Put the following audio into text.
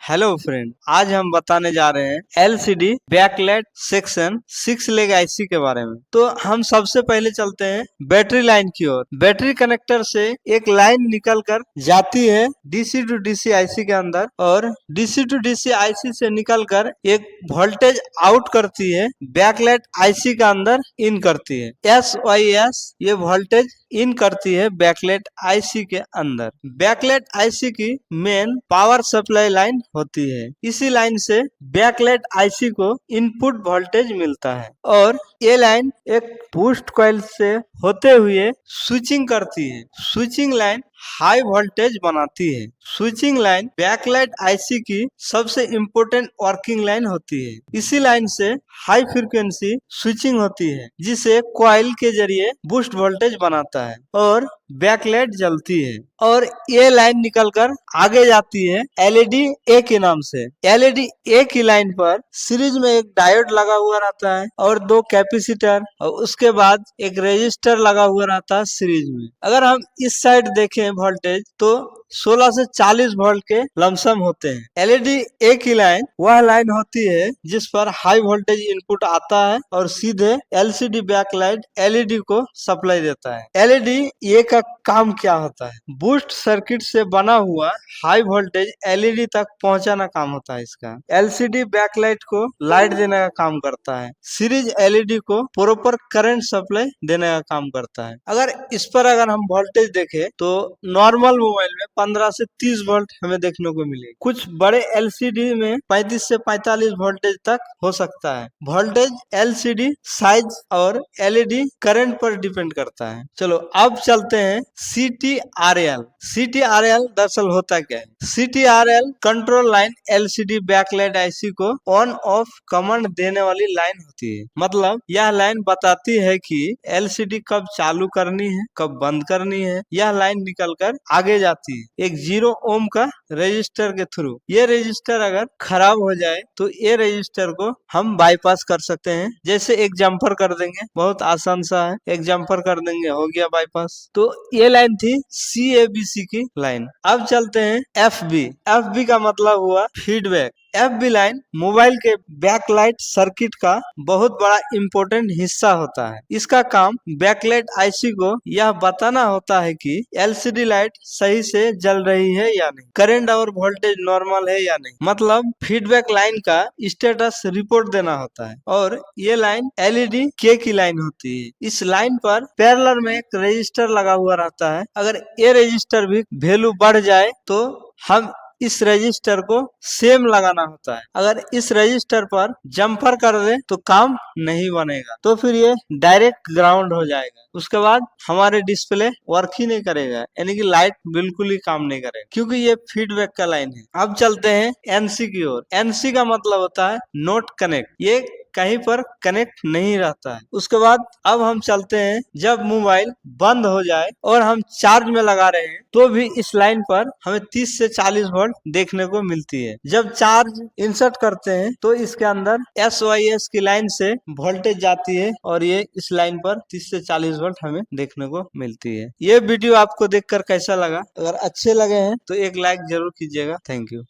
Hello friend, आज हम बताने जा रहे हैं LCD backlight section 6 leg IC के बारे में। तो हम सबसे पहले चलते हैं बैटरी लाइन की ओर। बैटरी कनेक्टर से एक लाइन निकलकर जाती है डीसी टू डीसी आईसी के अंदर और डीसी टू डीसी आईसी से निकलकर एक वोल्टेज आउट करती है, बैकलाइट आईसी के अंदर इन करती है। SYS ये वोल्टेज इन करती है बैकलाइट आईसी के अंदर। बैकलाइट आईसी की मेन पावर सप्लाई लाइन होती है। इसी लाइन से बैकलाइट आईसी को इनपुट वोल्टेज मिलता है और ये लाइन एक बूस्ट कॉइल से होते हुए स्विचिंग करती है। स्विचिंग लाइन हाई वोल्टेज बनाती है। स्विचिंग लाइन बैकलाइट आईसी की सबसे इम्पोर्टेंट वर्किंग लाइन होती है। इसी लाइन से हाई फ्रीक्वेंसी स्विचिंग होती है जिसे कॉइल के जरिए बूस्ट वोल्टेज बनाता है और बैकलाइट जलती है। और ये लाइन निकलकर आगे जाती है एलईडी ए के नाम से। एलईडी ए की लाइन पर सीरीज में एक डायोड लगा हुआ रहता है और दो कैपेसिटर और उसके बाद एक रेजिस्टर लगा हुआ रहता है सीरीज में। अगर हम इस साइड देखें वोल्टेज तो 16 से 40 वोल्ट के लमसम होते हैं। एलईडी ए की लाइन वह लाइन होती है जिस पर हाई वोल्टेज इनपुट आता है और सीधे एलसीडी बैकलाइट एलईडी को सप्लाई देता है। एलईडी ए का काम क्या होता है? बूस्ट सर्किट से बना हुआ हाई वोल्टेज एलईडी तक पहुंचाना काम होता है इसका। एलसीडी बैकलाइट को लाइट देने का काम करता है। सीरीज एलईडी को प्रॉपर करंट सप्लाई देने का काम करता है। अगर हम वोल्टेज देखें तो नॉर्मल मोबाइल में 15 से 30 वोल्ट हमें देखने को मिलेगी। कुछ बड़े एलसीडी में 35 से 45 वोल्टेज तक हो सकता है। वोल्टेज एलसीडी साइज और एलईडी करंट पर डिपेंड करता है। चलो अब चलते हैं CTRL। CTRL दरअसल होता क्या है? CTRL control line LCD backlight IC को ऑन ऑफ कमांड देने वाली लाइन होती है। मतलब यह लाइन बताती है कि एलसीडी कब चालू करनी है, कब बंद करनी है। यह लाइन निकलकर आगे जाती है एक 0 ओम का रजिस्टर के थ्रू। ये रजिस्टर अगर खराब हो जाए तो ये रजिस्टर को हम बाईपास कर सकते हैं। जैसे एक जंपर कर देंगे, बहुत आसान सा है, एक जंपर कर देंगे, हो गया बाईपास। तो ये लाइन थी CABC की लाइन। अब चलते हैं FB। FB का मतलब हुआ फीडबैक। FB लाइन मोबाइल के बैकलाइट सर्किट का बहुत बड़ा इम्पोर्टेंट हिस्सा होता है। इसका काम बैकलाइट आईसी को यह बताना होता है कि एलसीडी लाइट सही से जल रही है या नहीं, करंट और वोल्टेज नॉर्मल है या नहीं। मतलब फीडबैक लाइन का स्टेटस रिपोर्ट देना होता है। और ये लाइन एलईडी के की लाइन होती है। इस लाइन पर पैरेलल में एक रजिस्टर लगा हुआ रहता है। अगर ये रजिस्टर भी वैल्यू बढ़ जाए तो हम इस रजिस्टर को सेम लगाना होता है। अगर इस रजिस्टर पर जंपर कर दे तो काम नहीं बनेगा, तो फिर ये डायरेक्ट ग्राउंड हो जाएगा। उसके बाद हमारे डिस्प्ले वर्क ही नहीं करेगा, यानी कि लाइट बिल्कुल ही काम नहीं करेगा, क्योंकि ये फीडबैक का लाइन है। अब चलते हैं एनसी की ओर। एनसी का मतलब होता है नॉट कनेक्ट। ये कहीं पर कनेक्ट नहीं रहता है। उसके बाद अब हम चलते हैं जब मोबाइल बंद हो जाए और हम चार्ज में लगा रहे हैं तो भी इस लाइन पर हमें 30 से 40 वोल्ट देखने को मिलती है। जब चार्ज इंसर्ट करते हैं तो इसके अंदर SYS की लाइन से वोल्टेज जाती है और ये इस लाइन पर 30 से 40 वोल्ट हमें देखने को मिलती है। ये वीडियो आपको देखकर कैसा लगा? अगर अच्छे लगे हैं तो एक लाइक जरूर कीजिएगा। Thank you.